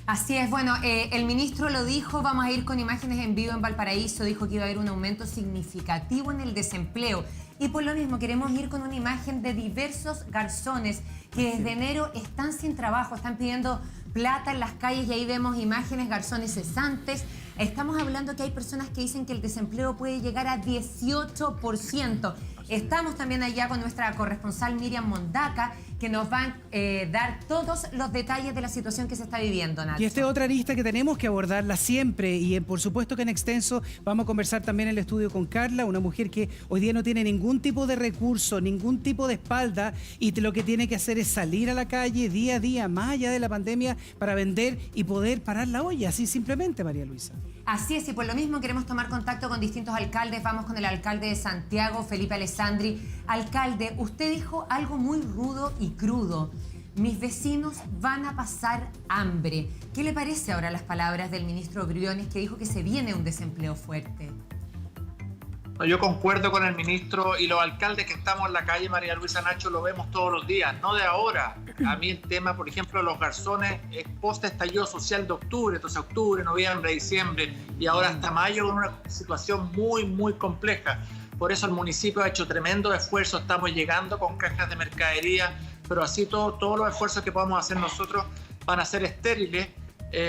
Así es, bueno, el ministro lo dijo, vamos a ir con imágenes en vivo en Valparaíso, dijo que iba a haber un aumento significativo en el desempleo. Y por lo mismo queremos ir con una imagen de diversos garzones que desde enero están sin trabajo, están pidiendo plata en las calles y ahí vemos imágenes, garzones cesantes. Estamos hablando que hay personas que dicen que el desempleo puede llegar a 18%. Estamos también allá con nuestra corresponsal Miriam Mondaca, que nos va a dar todos los detalles de la situación que se está viviendo, Nacho. Y esta es otra lista que tenemos que abordarla siempre y por supuesto que en extenso vamos a conversar también en el estudio con Carla, una mujer que hoy día no tiene ningún tipo de recurso, ningún tipo de espalda y lo que tiene que hacer es salir a la calle día a día, más allá de la pandemia, para vender y poder parar la olla, así simplemente, María Luisa. Así es, y por lo mismo queremos tomar contacto con distintos alcaldes. Vamos con el alcalde de Santiago, Felipe Alessandri. Alcalde, usted dijo algo muy rudo y crudo. Mis vecinos van a pasar hambre. ¿Qué le parece ahora las palabras del ministro Briones, que dijo que se viene un desempleo fuerte? Yo concuerdo con el ministro y los alcaldes que estamos en la calle, María Luisa, Nacho, lo vemos todos los días, no de ahora. A mí el tema, por ejemplo, de los garzones es post-estallido social de octubre, entonces octubre, noviembre, diciembre y ahora hasta mayo, con una situación muy compleja. Por eso el municipio ha hecho tremendo esfuerzo, estamos llegando con cajas de mercadería, pero así todos los esfuerzos que podamos hacer nosotros van a ser estériles.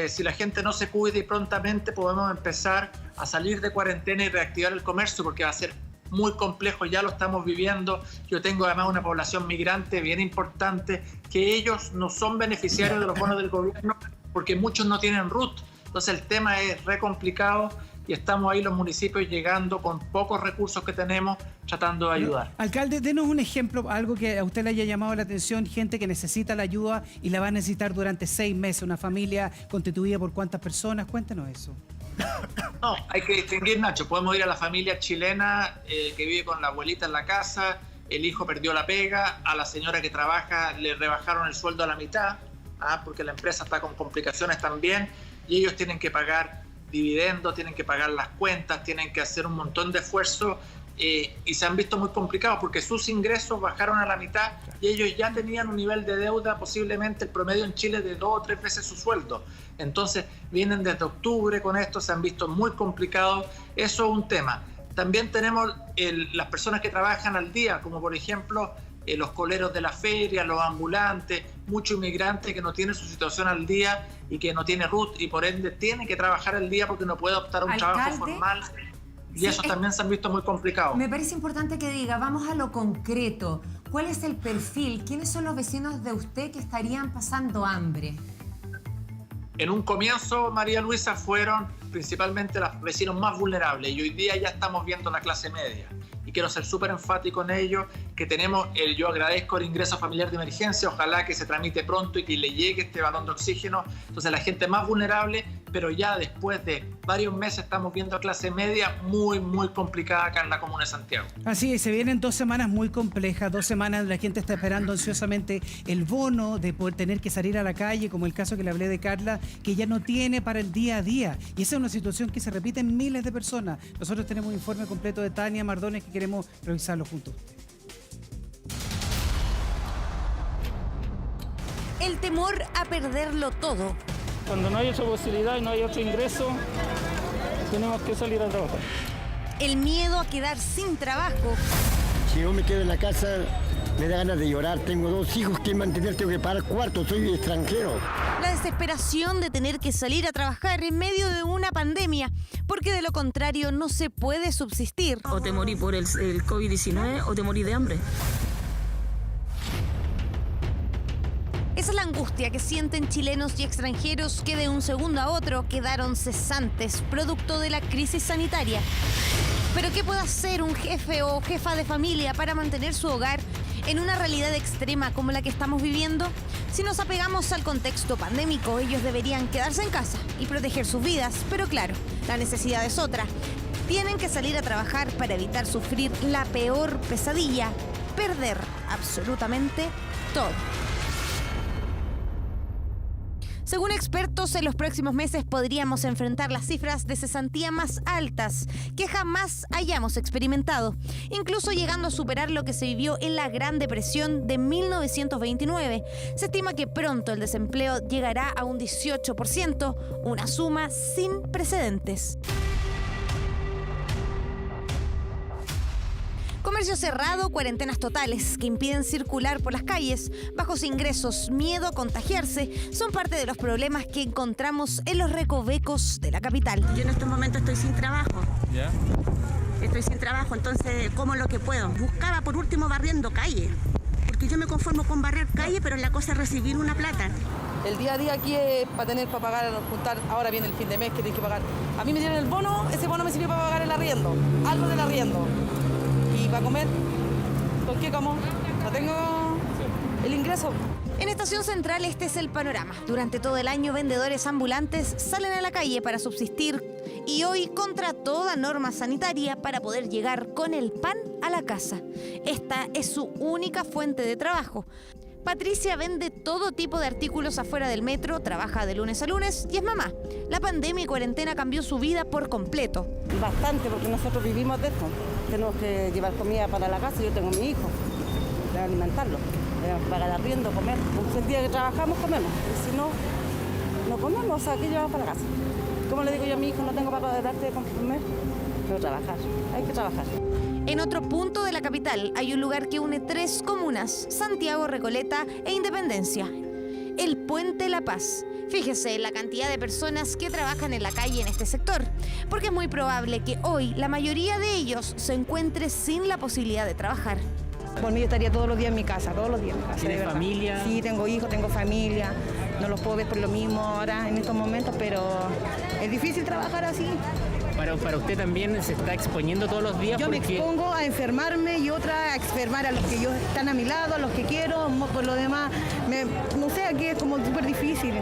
Si la gente no se cuida y prontamente podemos empezar a salir de cuarentena y reactivar el comercio, porque va a ser muy complejo, ya lo estamos viviendo. Yo tengo además una población migrante bien importante, que ellos no son beneficiarios de los bonos del gobierno porque muchos no tienen RUT. Entonces el tema es re complicado y estamos ahí los municipios llegando con pocos recursos que tenemos, tratando de ayudar. Alcalde, denos un ejemplo, algo que a usted le haya llamado la atención, gente que necesita la ayuda y la va a necesitar durante 6 meses, una familia constituida por cuántas personas, cuéntenos eso. No, hay que distinguir, Nacho, podemos ir a la familia chilena que vive con la abuelita en la casa, el hijo perdió la pega, a la señora que trabaja le rebajaron el sueldo a la mitad, porque la empresa está con complicaciones también y ellos tienen que pagar dividendos, tienen que pagar las cuentas, tienen que hacer un montón de esfuerzos y se han visto muy complicados porque sus ingresos bajaron a la mitad y ellos ya tenían un nivel de deuda, posiblemente el promedio en Chile de 2 o 3 veces su sueldo. Entonces vienen desde octubre con esto, se han visto muy complicados. Eso es un tema. También tenemos las personas que trabajan al día, como por ejemplo los coleros de la feria, los ambulantes, muchos inmigrantes que no tienen su situación al día y que no tiene RUT y por ende tienen que trabajar al día porque no puede optar a un trabajo formal. Y eso también se han visto muy complicados. Me parece importante que diga, vamos a lo concreto. ¿Cuál es el perfil? ¿Quiénes son los vecinos de usted que estarían pasando hambre? En un comienzo, María Luisa, fueron principalmente los vecinos más vulnerables y hoy día ya estamos viendo la clase media. Y quiero ser súper enfático en ello, que tenemos, yo agradezco el ingreso familiar de emergencia, ojalá que se tramite pronto y que le llegue este balón de oxígeno. Entonces la gente más vulnerable, pero ya después de varios meses estamos viendo a clase media muy complicada acá en la comuna de Santiago. Así es, se vienen 2 semanas muy complejas, 2 semanas la gente está esperando ansiosamente el bono de poder tener que salir a la calle, como el caso que le hablé de Carla, que ya no tiene para el día a día. Y esa es una situación que se repite en miles de personas. Nosotros tenemos un informe completo de Tania Mardones que queremos revisarlo juntos. El temor a perderlo todo. Cuando no hay otra posibilidad y no hay otro ingreso, tenemos que salir a trabajar. El miedo a quedar sin trabajo. Si yo me quedo en la casa, me da ganas de llorar. Tengo 2 hijos que mantener, tengo que pagar cuarto, soy extranjero. La desesperación de tener que salir a trabajar en medio de una pandemia, porque de lo contrario no se puede subsistir. O te morí por el COVID-19 o te morí de hambre. Esa es la angustia que sienten chilenos y extranjeros que de un segundo a otro quedaron cesantes producto de la crisis sanitaria. Pero ¿qué puede hacer un jefe o jefa de familia para mantener su hogar en una realidad extrema como la que estamos viviendo? Si nos apegamos al contexto pandémico, ellos deberían quedarse en casa y proteger sus vidas. Pero claro, la necesidad es otra. Tienen que salir a trabajar para evitar sufrir la peor pesadilla, perder absolutamente todo. Según expertos, en los próximos meses podríamos enfrentar las cifras de cesantía más altas que jamás hayamos experimentado, incluso llegando a superar lo que se vivió en la Gran Depresión de 1929. Se estima que pronto el desempleo llegará a un 18%, una suma sin precedentes. Comercio cerrado, cuarentenas totales que impiden circular por las calles, bajos ingresos, miedo a contagiarse, son parte de los problemas que encontramos en los recovecos de la capital. Yo en estos momentos estoy sin trabajo. ¿Ya? Estoy sin trabajo, entonces como lo que puedo. Buscaba por último barriendo calle, porque yo me conformo con barrer calle, pero la cosa es recibir una plata. El día a día aquí es para pagar, juntar, ahora viene el fin de mes que tienes que pagar. A mí me dieron el bono, ese bono me sirvió para pagar el arriendo, algo del arriendo. ¿Y para comer? ¿Con qué como? No tengo el ingreso. En Estación Central este es el panorama. Durante todo el año vendedores ambulantes salen a la calle para subsistir y hoy contra toda norma sanitaria para poder llegar con el pan a la casa. Esta es su única fuente de trabajo. Patricia vende todo tipo de artículos afuera del metro, trabaja de lunes a lunes y es mamá. La pandemia y cuarentena cambió su vida por completo. Bastante, porque nosotros vivimos de esto. Tenemos que llevar comida para la casa, yo tengo a mi hijo, para alimentarlo, pagar arriendo, comer. Entonces, el día que trabajamos, comemos. Y si no, no comemos, o sea, ¿qué llevamos para la casa? Como le digo yo a mi hijo, no tengo para darte de comer, pero trabajar, hay que trabajar. En otro punto de la capital hay un lugar que une 3 comunas, Santiago, Recoleta e Independencia, el Puente La Paz. Fíjese en la cantidad de personas que trabajan en la calle en este sector, porque es muy probable que hoy la mayoría de ellos se encuentre sin la posibilidad de trabajar. Por mí yo estaría todos los días en mi casa, todos los días en mi casa. ¿Tienes familia? Sí, tengo hijos, tengo familia, no los puedo ver por lo mismo ahora en estos momentos, pero es difícil trabajar así. Para usted también se está exponiendo todos los días. Yo me expongo a enfermarme y otra a enfermar a los que yo están a mi lado, a los que quiero, por lo demás, no sé, aquí es como súper difícil.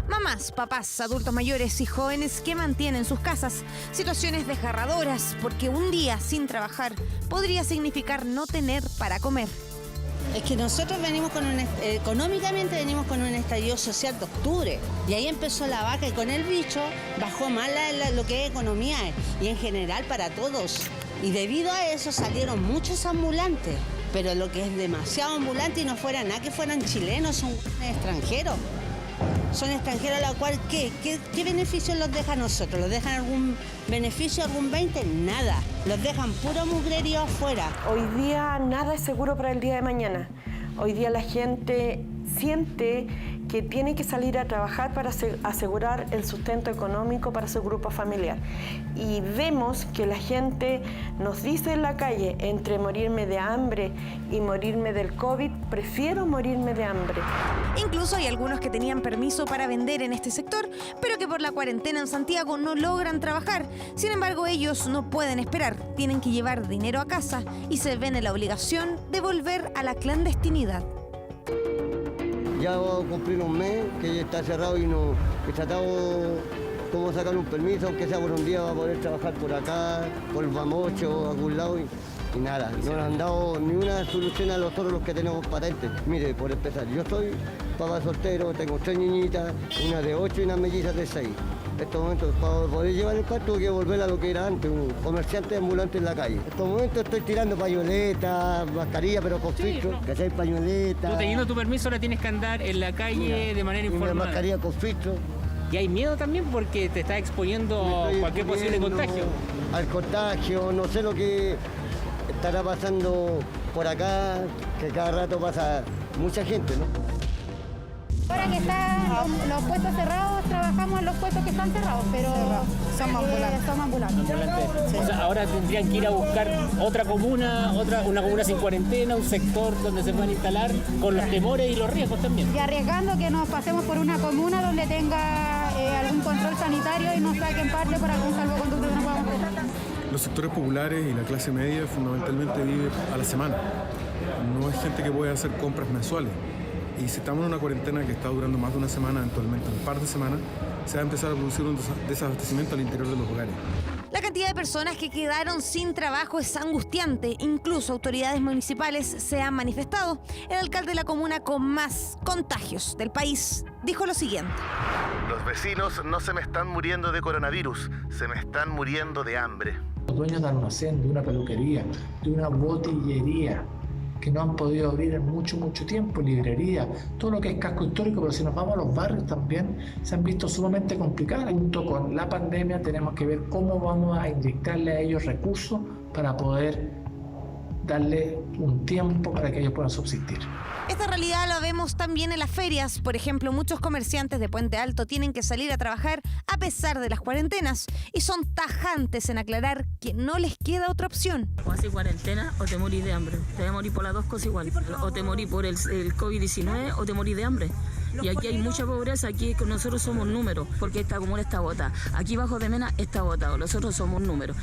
Mamás, papás, adultos mayores y jóvenes que mantienen sus casas, situaciones desgarradoras porque un día sin trabajar podría significar no tener para comer. Es que nosotros venimos económicamente venimos con un estallido social de octubre y ahí empezó la vaca y con el bicho bajó más lo que es economía y en general para todos. Y debido a eso salieron muchos ambulantes, pero lo que es demasiado ambulante y no fuera nada que fueran chilenos, son extranjeros. Son extranjeros a la cual, ¿qué beneficios los deja a nosotros? ¿Los dejan algún beneficio, algún 20? Nada. Los dejan puro mugrerío afuera. Hoy día nada es seguro para el día de mañana. Hoy día la gente siente que tiene que salir a trabajar para asegurar el sustento económico para su grupo familiar. Y vemos que la gente nos dice en la calle, entre morirme de hambre y morirme del COVID, prefiero morirme de hambre. Incluso hay algunos que tenían permiso para vender en este sector, pero que por la cuarentena en Santiago no logran trabajar. Sin embargo, ellos no pueden esperar, tienen que llevar dinero a casa y se ven en la obligación de volver a la clandestinidad. Ya va a cumplir un mes que ya está cerrado y no he tratado cómo sacar un permiso, aunque sea por un día, va a poder trabajar por acá, por Bamocho, a algún lado y nada. No nos han dado ni una solución a todos los que tenemos patentes. Mire, por empezar, yo soy papá soltero, tengo 3 niñitas, una de 8 y unas mellizas de 6. En estos momentos, para poder llevar el carro, tuve que volver a lo que era antes, un comerciante ambulante en la calle. En estos momentos estoy tirando pañoletas, mascarilla, pero con filtro, ¿cachai? Pañoletas. Tú teniendo tu permiso ahora tienes que andar en la calle de manera informada. Una mascarilla con filtro. Y hay miedo también porque te estás exponiendo a cualquier posible contagio. Al contagio, no sé lo que estará pasando por acá, que cada rato pasa mucha gente, ¿no? Ahora que están los puestos cerrados, trabajamos en los puestos que están cerrados, pero somos ambulantes. Sí. O sea, ahora tendrían que ir a buscar otra comuna, una comuna sin cuarentena, un sector donde se puedan instalar con los temores y los riesgos también. Y arriesgando que nos pasemos por una comuna donde tenga algún control sanitario y nos saquen parte por algún salvoconducto que no podamos hacer. Los sectores populares y la clase media fundamentalmente viven a la semana. No es gente que puede hacer compras mensuales. Y si estamos en una cuarentena que está durando más de una semana, eventualmente un par de semanas, se va a empezar a producir un desabastecimiento al interior de los hogares. La cantidad de personas que quedaron sin trabajo es angustiante. Incluso autoridades municipales se han manifestado. El alcalde de la comuna con más contagios del país dijo lo siguiente. Los vecinos no se me están muriendo de coronavirus, se me están muriendo de hambre. Los dueños de almacén, de una peluquería, de una botillería, que no han podido abrir en mucho tiempo, librería, todo lo que es casco histórico, pero si nos vamos a los barrios también se han visto sumamente complicadas. Junto con la pandemia tenemos que ver cómo vamos a inyectarle a ellos recursos para poder darle un tiempo para que ellos puedan subsistir. Esta realidad la vemos también en las ferias. Por ejemplo, muchos comerciantes de Puente Alto tienen que salir a trabajar a pesar de las cuarentenas y son tajantes en aclarar que no les queda otra opción. O haces cuarentena o te morís de hambre. Te vas a morir por las dos cosas igual. O te morís por el COVID-19 o te morís de hambre. Y aquí hay mucha pobreza, aquí nosotros somos números, porque esta comuna está botada. Aquí bajo de Mena está botado, nosotros somos números.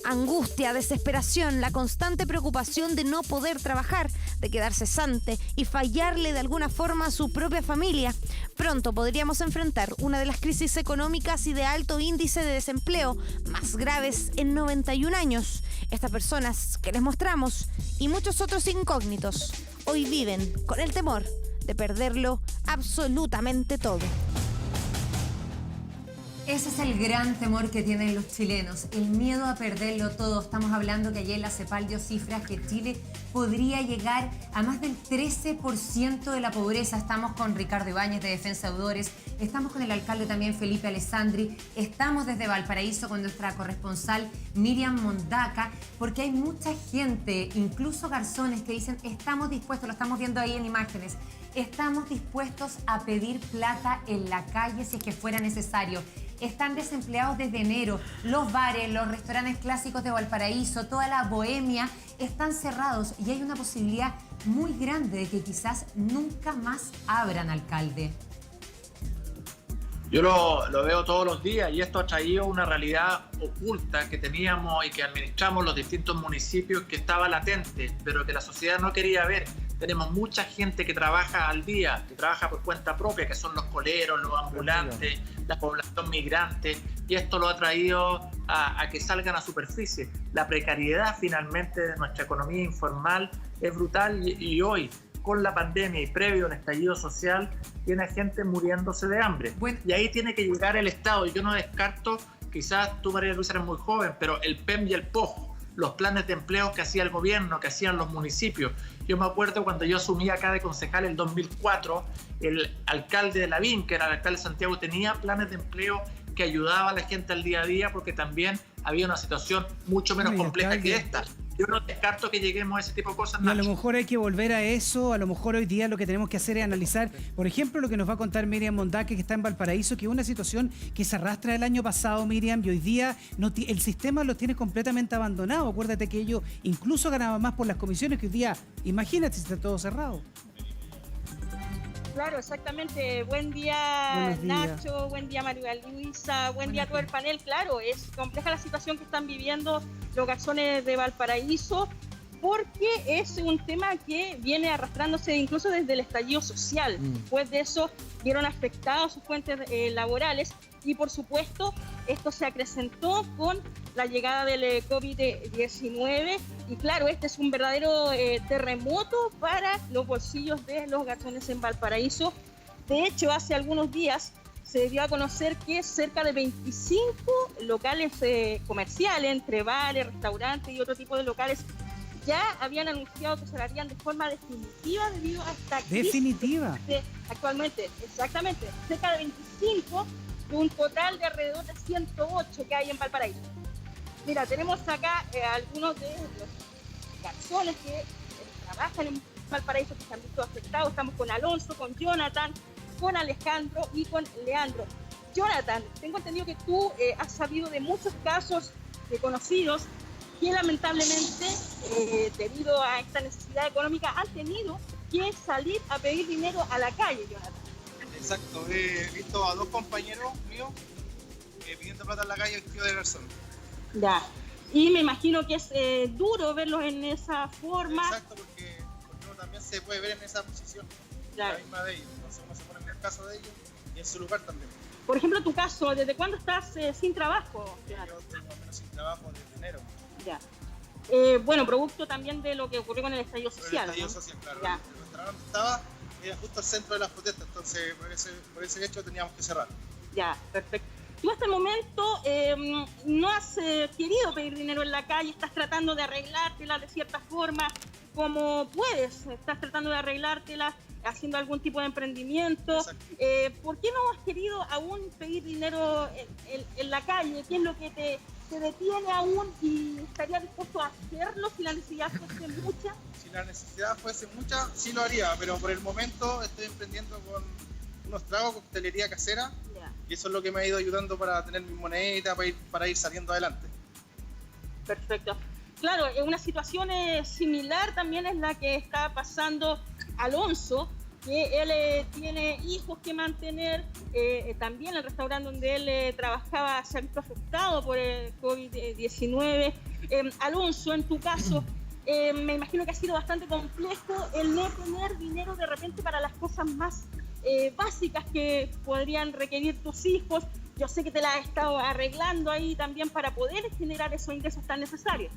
Angustia, desesperación, la constante preocupación de no poder trabajar, de quedar cesante y fallarle de alguna forma a su propia familia. Pronto podríamos enfrentar una de las crisis económicas y de alto índice de desempleo más graves en 91 años. Estas personas que les mostramos y muchos otros incógnitos hoy viven con el temor de perderlo absolutamente todo. Ese es el gran temor que tienen los chilenos, el miedo a perderlo todo. Estamos hablando que ayer la CEPAL dio cifras que Chile podría llegar a más del 13% de la pobreza. Estamos con Ricardo Ibáñez de Defensa Deudores, estamos con el alcalde también Felipe Alessandri, estamos desde Valparaíso con nuestra corresponsal Miriam Mondaca, porque hay mucha gente, incluso garzones, que dicen estamos dispuestos, lo estamos viendo ahí en imágenes, estamos dispuestos a pedir plata en la calle si es que fuera necesario. Están desempleados desde enero. Los bares, los restaurantes clásicos de Valparaíso, toda la bohemia están cerrados y hay una posibilidad muy grande de que quizás nunca más abran, alcalde. Yo lo veo todos los días y esto ha traído una realidad oculta que teníamos y que administramos los distintos municipios, que estaba latente, pero que la sociedad no quería ver. Tenemos mucha gente que trabaja al día, que trabaja por cuenta propia, que son los coleros, los ambulantes, la población migrante, y esto lo ha traído a que salgan a superficie. La precariedad finalmente de nuestra economía informal es brutal y hoy, con la pandemia y previo al estallido social, tiene gente muriéndose de hambre. Y ahí tiene que llegar el Estado. Y yo no descarto, quizás tú, María Luisa, eres muy joven, pero el PEM y el POJ, los planes de empleo que hacía el gobierno, que hacían los municipios. Yo me acuerdo cuando yo asumí acá de concejal en 2004, el alcalde de Lavín, que era el alcalde de Santiago, tenía planes de empleo que ayudaba a la gente al día a día, porque también había una situación mucho menos compleja que esta. Yo no descarto que lleguemos a ese tipo de cosas, Nacho. Y a lo mejor hay que volver a eso. A lo mejor hoy día lo que tenemos que hacer es analizar, por ejemplo, lo que nos va a contar Miriam Mondaque, que está en Valparaíso, que es una situación que se arrastra del año pasado, Miriam, y hoy día el sistema los tiene completamente abandonado. Acuérdate que ellos incluso ganaban más por las comisiones, que hoy día, imagínate si está todo cerrado. Claro, exactamente. Buen día, Nacho, buen día, María Luisa, buen día a todo el panel. Claro, es compleja la situación que están viviendo los garzones de Valparaíso, porque es un tema que viene arrastrándose incluso desde el estallido social. Después de eso vieron afectadas sus fuentes laborales y, por supuesto, esto se acrecentó con la llegada del COVID-19 y, claro, este es un verdadero terremoto para los bolsillos de los garzones en Valparaíso. De hecho, hace algunos días se dio a conocer que cerca de 25 locales comerciales, entre bares, restaurantes y otro tipo de locales, ya habían anunciado que cerrarían de forma definitiva debido a esta crisis. ¿Definitiva? Actualmente, exactamente, cerca de 25 de un total de alrededor de 108 que hay en Valparaíso. Mira, tenemos acá algunos de los garzones que trabajan en Valparaíso que se han visto afectados. Estamos con Alonso, con Jonathan, con Alejandro y con Leandro. Jonathan, tengo entendido que tú has sabido de muchos casos de conocidos que lamentablemente, debido a esta necesidad económica, han tenido que salir a pedir dinero a la calle, Jonathan. Exacto, he visto a dos compañeros míos pidiendo plata en la calle vestidos de garzón. Ya, y me imagino que es duro verlos en esa forma. Exacto, porque uno también se puede ver en esa posición, claro, la misma de ellos. No sé cómo se pone en el caso de ellos y en su lugar también. Por ejemplo, tu caso, ¿desde cuándo estás sin trabajo? Yo tengo menos sin trabajo desde enero. Ya. Bueno, producto también de lo que ocurrió con el estallido social. El estallido social, claro. Ya. El restaurante estaba justo al centro de las protestas, entonces por ese hecho teníamos que cerrar. Ya, perfecto. Tú hasta el momento no has querido pedir dinero en la calle, estás tratando de arreglártela de cierta forma, como puedes, estás tratando de arreglártela haciendo algún tipo de emprendimiento. ¿Por qué no has querido aún pedir dinero en la calle? ¿Qué es lo que te detiene aún y estarías dispuesto a hacerlo si la necesidad fuese mucha? Si la necesidad fuese mucha, sí lo haría, pero por el momento estoy emprendiendo con unos tragos, coctelería casera, y eso es lo que me ha ido ayudando para tener mi monedita, para ir saliendo adelante. Perfecto. Claro, una situación similar también es la que está pasando Alonso, que él tiene hijos que mantener, también el restaurante donde él trabajaba se ha visto afectado por el COVID-19. Alonso, en tu caso, me imagino que ha sido bastante complejo el no tener dinero de repente para las cosas más básicas que podrían requerir tus hijos. Yo sé que te la has estado arreglando ahí también para poder generar esos ingresos tan necesarios.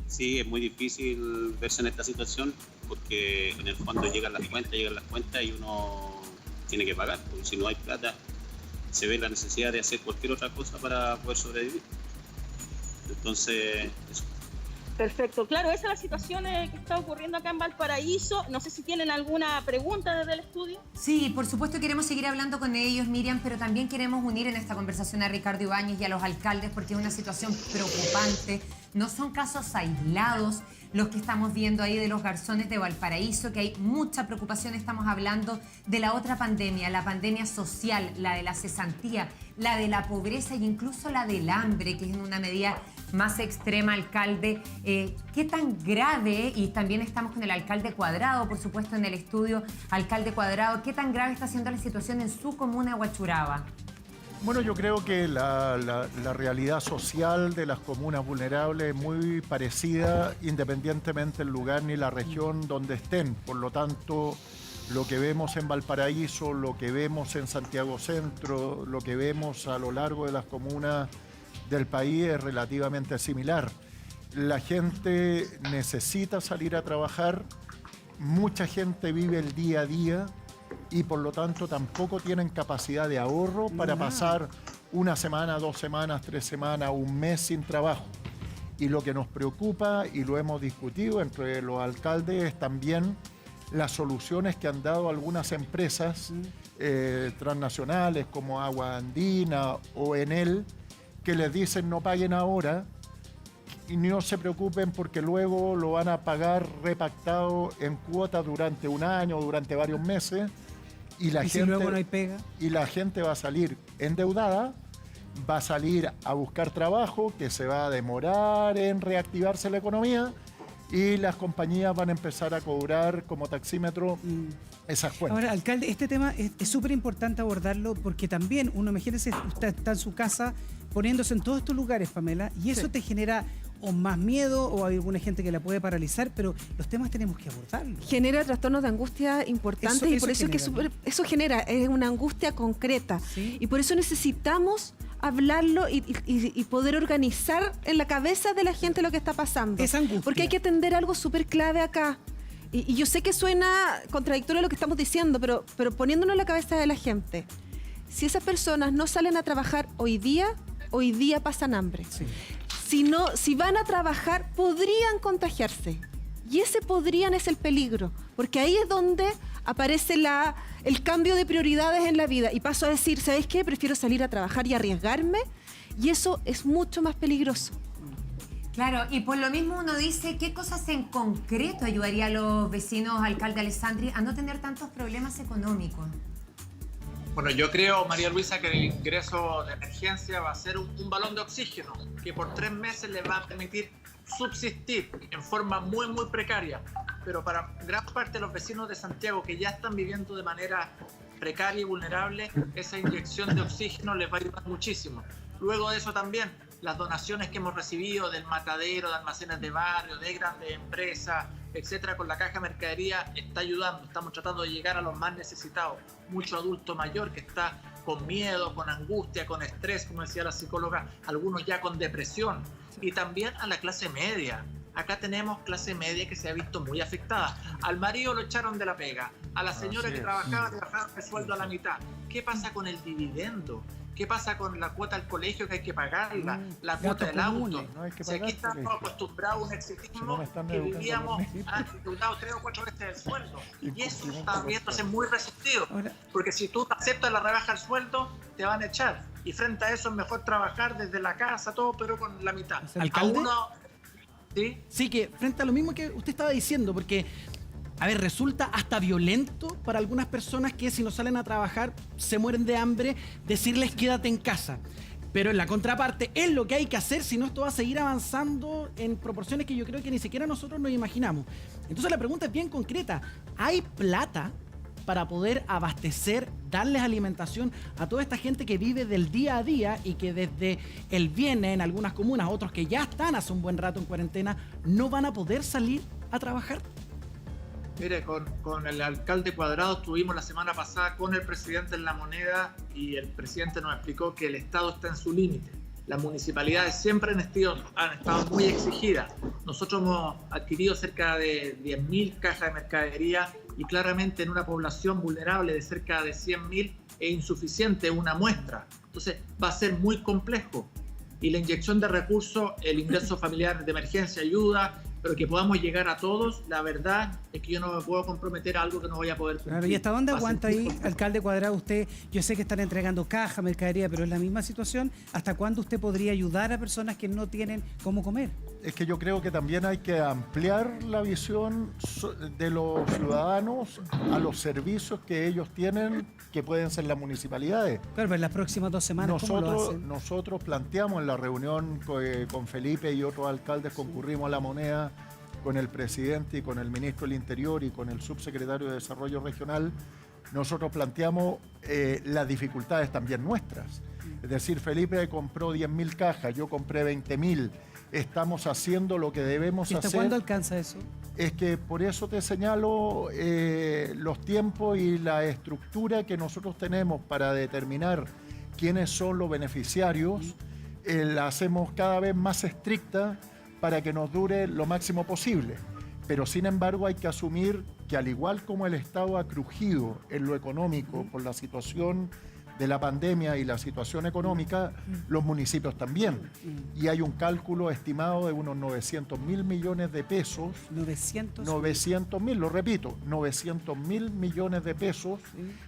Sí, es muy difícil verse en esta situación porque en el fondo llegan las cuentas y uno tiene que pagar, porque si no hay plata se ve la necesidad de hacer cualquier otra cosa para poder sobrevivir. Entonces, eso. Perfecto, claro, esa es la situación que está ocurriendo acá en Valparaíso. No sé si tienen alguna pregunta desde el estudio. Sí, por supuesto queremos seguir hablando con ellos, Miriam, pero también queremos unir en esta conversación a Ricardo Ibáñez y a los alcaldes porque es una situación preocupante. No son casos aislados los que estamos viendo ahí de los garzones de Valparaíso, que hay mucha preocupación. Estamos hablando de la otra pandemia, la pandemia social, la de la cesantía, la de la pobreza e incluso la del hambre, que es en una medida más extrema, alcalde. ¿Qué tan grave? Y también estamos con el alcalde Cuadrado, por supuesto, en el estudio. Alcalde Cuadrado, ¿qué tan grave está siendo la situación en su comuna de Huachuraba? Bueno, yo creo que la realidad social de las comunas vulnerables es muy parecida independientemente del lugar ni la región donde estén. Por lo tanto, lo que vemos en Valparaíso, lo que vemos en Santiago Centro, lo que vemos a lo largo de las comunas del país es relativamente similar. La gente necesita salir a trabajar, mucha gente vive el día a día y por lo tanto tampoco tienen capacidad de ahorro para pasar una semana, 2 semanas, 3 semanas, un mes sin trabajo. Y lo que nos preocupa, y lo hemos discutido entre los alcaldes, es también las soluciones que han dado algunas empresas transnacionales como Agua Andina o Enel, que les dicen no paguen ahora y no se preocupen porque luego lo van a pagar repactado en cuotas durante un año o durante varios meses y la gente, si luego no hay pega, y la gente va a salir endeudada, va a salir a buscar trabajo que se va a demorar en reactivarse la economía y las compañías van a empezar a cobrar como taxímetro esas cuentas. Ahora, alcalde, este tema es súper importante abordarlo porque también uno, imagínese, usted está en su casa poniéndose en todos estos lugares, Pamela, y eso te genera o más miedo o hay alguna gente que la puede paralizar, pero los temas tenemos que abordarlos. Genera trastornos de angustia importantes y por eso genera, es que eso genera una angustia concreta. ¿Sí? Y por eso necesitamos hablarlo y poder organizar en la cabeza de la gente lo que está pasando. Esa angustia. Porque hay que atender algo súper clave acá. Y yo sé que suena contradictorio lo que estamos diciendo, pero poniéndonos en la cabeza de la gente. Si esas personas no salen a trabajar hoy día pasan hambre. Sí. Si van a trabajar, podrían contagiarse. Y ese podrían es el peligro, porque ahí es donde aparece el cambio de prioridades en la vida. Y paso a decir, ¿sabes qué? Prefiero salir a trabajar y arriesgarme, y eso es mucho más peligroso. Claro, y por lo mismo uno dice, ¿qué cosas en concreto ayudaría a los vecinos, alcalde Alessandri, a no tener tantos problemas económicos? Bueno, yo creo, María Luisa, que el ingreso de emergencia va a ser un balón de oxígeno que por 3 meses les va a permitir subsistir en forma muy, muy precaria. Pero para gran parte de los vecinos de Santiago que ya están viviendo de manera precaria y vulnerable, esa inyección de oxígeno les va a ayudar muchísimo. Luego de eso también, las donaciones que hemos recibido del matadero, de almacenes de barrio, de grandes empresas, etcétera, con la caja de mercadería está ayudando. Estamos tratando de llegar a los más necesitados. Mucho adulto mayor que está con miedo, con angustia, con estrés, como decía la psicóloga, algunos ya con depresión. Y también a la clase media. Acá tenemos clase media que se ha visto muy afectada. Al marido lo echaron de la pega. A la señora que trabajaba le bajaron el sueldo a la mitad. ¿Qué pasa con el dividendo? ¿Qué pasa con la cuota al colegio que hay que pagarla? La cuota del auto. Si aquí estamos acostumbrados a un exitismo que vivíamos endeudados 3 o 4 veces el sueldo. Y eso está viéndose muy resistido. Porque si tú aceptas la rebaja del sueldo, te van a echar. Y frente a eso es mejor trabajar desde la casa, todo, pero con la mitad. ¿Alcalde? ¿Sí? Sí, que frente a lo mismo que usted estaba diciendo, porque, a ver, resulta hasta violento para algunas personas que si no salen a trabajar se mueren de hambre, decirles quédate en casa. Pero en la contraparte es lo que hay que hacer, si no esto va a seguir avanzando en proporciones que yo creo que ni siquiera nosotros nos imaginamos. Entonces la pregunta es bien concreta. ¿Hay plata para poder abastecer, darles alimentación a toda esta gente que vive del día a día y que desde el viernes en algunas comunas, otros que ya están hace un buen rato en cuarentena, no van a poder salir a trabajar? Mire, con el alcalde Cuadrado estuvimos la semana pasada con el presidente en La Moneda y el presidente nos explicó que el Estado está en su límite. Las municipalidades siempre han estado muy exigidas. Nosotros hemos adquirido cerca de 10.000 cajas de mercadería y claramente en una población vulnerable de cerca de 100.000 es insuficiente una muestra. Entonces va a ser muy complejo. Y la inyección de recursos, el ingreso familiar de emergencia ayuda, pero que podamos llegar a todos, la verdad es que yo no me puedo comprometer a algo que no voy a poder cumplir. Claro, ¿y hasta dónde aguanta ahí, alcalde Cuadrado, usted? Yo sé que están entregando caja, mercadería, pero es la misma situación. ¿Hasta cuándo usted podría ayudar a personas que no tienen cómo comer? Es que yo creo que también hay que ampliar la visión de los ciudadanos a los servicios que ellos tienen, que pueden ser las municipalidades. Claro, pero en las próximas 2 semanas, ¿cómo lo hacen? Nosotros planteamos en la reunión con Felipe y otros alcaldes, concurrimos a La Moneda con el presidente y con el ministro del Interior y con el subsecretario de Desarrollo Regional. Nosotros planteamos las dificultades también nuestras. Es decir, Felipe compró 10.000 cajas, yo compré 20.000. Estamos haciendo lo que debemos hacer. ¿Hasta cuándo alcanza eso? Es que por eso te señalo los tiempos y la estructura que nosotros tenemos para determinar quiénes son los beneficiarios. La hacemos cada vez más estricta para que nos dure lo máximo posible. Pero sin embargo hay que asumir que al igual como el Estado ha crujido en lo económico por la situación de la pandemia y la situación económica, los municipios también. Y hay un cálculo estimado de unos 900.000 millones de pesos. 900.000, lo repito, 900.000 millones de pesos,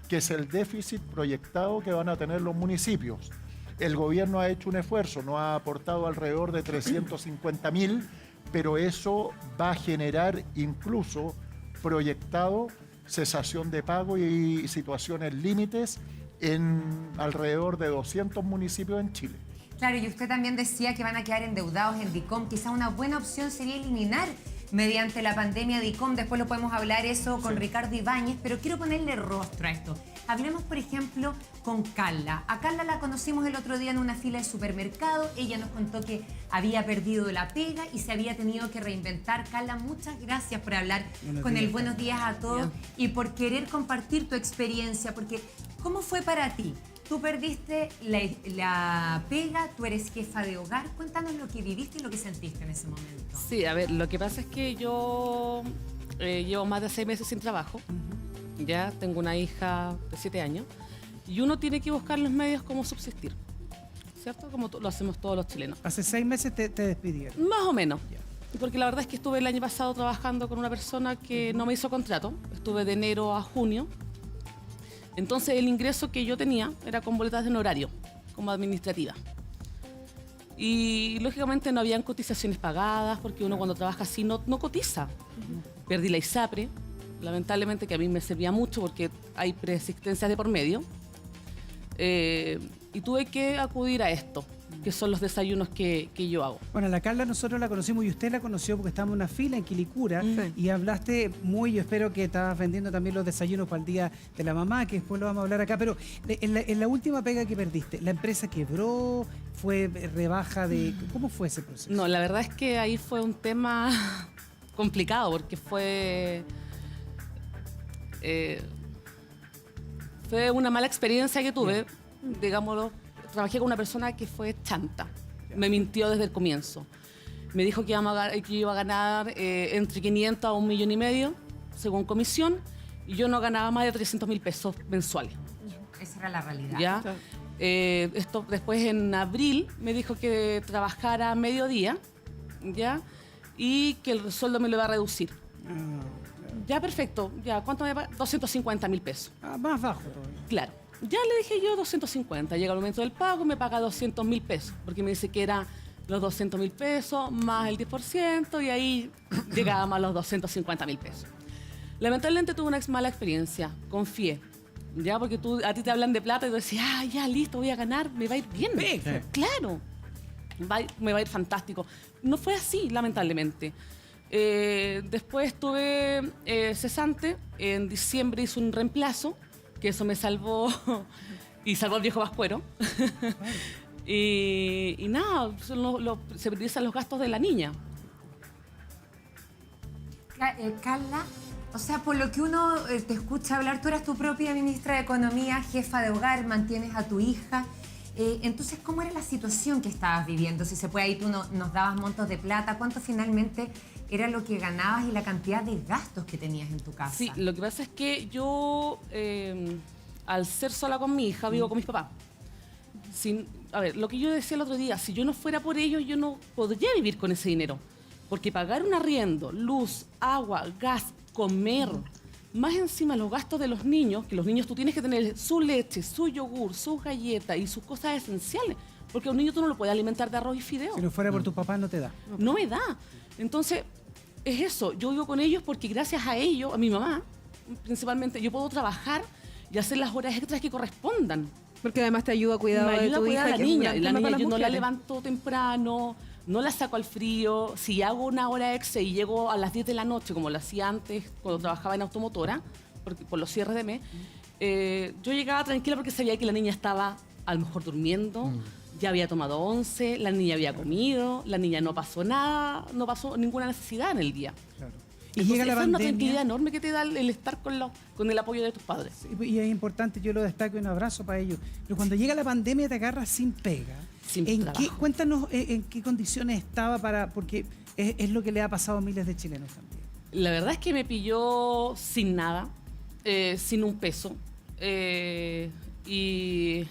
que es el déficit proyectado que van a tener los municipios. El gobierno ha hecho un esfuerzo, nos ha aportado alrededor de 350.000, pero eso va a generar incluso proyectado cesación de pago y situaciones límites en alrededor de 200 municipios en Chile. Claro, y usted también decía que van a quedar endeudados en DICOM. Quizá una buena opción sería eliminar mediante la pandemia DICOM. Después lo podemos hablar eso con Ricardo Ibáñez, pero quiero ponerle rostro a esto. Hablemos, por ejemplo, con Carla. A Carla la conocimos el otro día en una fila de supermercado. Ella nos contó que había perdido la pega y se había tenido que reinventar. Carla, muchas gracias por hablar con el Buenos Días a Todos y por querer compartir tu experiencia, porque ¿cómo fue para ti? Tú perdiste la pega, tú eres jefa de hogar. Cuéntanos lo que viviste y lo que sentiste en ese momento. Sí, a ver, lo que pasa es que yo llevo más de 6 meses sin trabajo. Ya tengo una hija de 7 años. Y uno tiene que buscar los medios como subsistir, ¿cierto? Como lo hacemos todos los chilenos. Hace 6 meses te despidieron. Más o menos. Porque la verdad es que estuve el año pasado trabajando con una persona que no me hizo contrato. Estuve de enero a junio. Entonces el ingreso que yo tenía era con boletas de honorario, como administrativa. Y lógicamente no habían cotizaciones pagadas, porque uno cuando trabaja así no cotiza. Perdí la ISAPRE, lamentablemente, que a mí me servía mucho porque hay preexistencias de por medio. Y tuve que acudir a esto, que son los desayunos que yo hago. Bueno, la Carla nosotros la conocimos y usted la conoció porque estábamos en una fila en Quilicura y hablaste yo espero que estabas vendiendo también los desayunos para el Día de la Mamá, que después lo vamos a hablar acá, pero en la última pega que perdiste, ¿la empresa quebró? ¿Fue rebaja de...? ¿Cómo fue ese proceso? No, la verdad es que ahí fue un tema complicado porque fue una mala experiencia que tuve, digámoslo. Trabajé con una persona que fue chanta, me mintió desde el comienzo. Me dijo que iba a ganar entre 500 a 1,5 millones, según comisión, y yo no ganaba más de 300.000 pesos mensuales. Esa era la realidad. ¿Ya? Esto después en abril me dijo que trabajara a mediodía, ¿ya? Y que el sueldo me lo iba a reducir. Ya, perfecto. Ya, ¿cuánto me paga? 250.000 pesos. Más bajo. Claro. Ya le dije yo 250. Llega el momento del pago, me paga 200.000 pesos. Porque me dice que eran los 200.000 pesos más el 10% y ahí llegábamos a los 250.000 pesos. Lamentablemente tuve una mala experiencia. Confié. Ya, porque a ti te hablan de plata y tú decís, ya, listo, voy a ganar, me va a ir bien. Perfecto. Claro. Me va a ir fantástico. No fue así, lamentablemente. Después estuve cesante. En diciembre hice un reemplazo, que eso me salvó y salvó al viejo Vascuero. y nada, se priorizan los gastos de la niña. Carla, o sea, por lo que uno te escucha hablar, tú eras tu propia ministra de Economía, jefa de hogar, mantienes a tu hija. Entonces, ¿cómo era la situación que estabas viviendo? Si se puede, ahí tú nos dabas montos de plata. ¿Cuánto finalmente era lo que ganabas y la cantidad de gastos que tenías en tu casa? Sí, lo que pasa es que yo, al ser sola con mi hija, vivo con mis papás. A ver, lo que yo decía el otro día, si yo no fuera por ellos, yo no podría vivir con ese dinero. Porque pagar un arriendo, luz, agua, gas, comer, más encima los gastos de los niños, que los niños tú tienes que tener su leche, su yogur, sus galletas y sus cosas esenciales. Porque a un niño tú no lo puedes alimentar de arroz y fideo. Si no fuera por tus papás, no te da. No me da. Entonces, es eso. Yo vivo con ellos porque gracias a ellos, a mi mamá, principalmente, yo puedo trabajar y hacer las horas extras que correspondan. Porque además te ayuda a cuidar de tu hija. La niña. La niña yo no la levanto temprano, no la saco al frío. Si hago una hora extra y llego a las 10 de la noche, como lo hacía antes cuando trabajaba en automotora, por los cierres de mes, yo llegaba tranquila porque sabía que la niña estaba a lo mejor durmiendo, ya había tomado 11, la niña había comido, la niña no pasó nada, no pasó ninguna necesidad en el día. Claro. Y llega la pandemia. Es una tranquilidad enorme que te da el estar con el apoyo de tus padres. Sí, y es importante, yo lo destaco, un abrazo para ellos. Pero cuando llega la pandemia te agarras sin pega. Cuéntanos en qué condiciones estaba porque es lo que le ha pasado a miles de chilenos también. La verdad es que me pilló sin nada, sin un peso. Y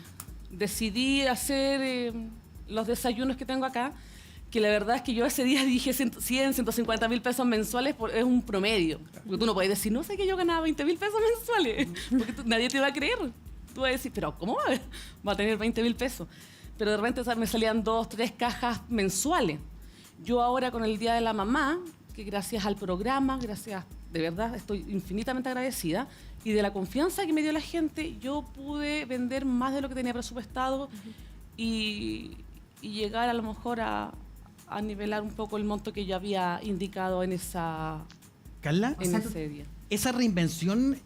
decidí hacer los desayunos que tengo acá, que la verdad es que yo ese día dije 150.000 pesos mensuales, es un promedio. Porque tú no puedes decir, no sé que yo ganaba 20.000 pesos mensuales, porque nadie te va a creer. Tú vas a decir, pero ¿cómo va a tener 20.000 pesos? Pero de repente me salían 2, 3 cajas mensuales. Yo ahora con el Día de la Mamá, que gracias al programa, de verdad, estoy infinitamente agradecida, y de la confianza que me dio la gente, yo pude vender más de lo que tenía presupuestado y llegar a lo mejor a nivelar un poco el monto que yo había indicado en Carla, ese día. Esa reinvención,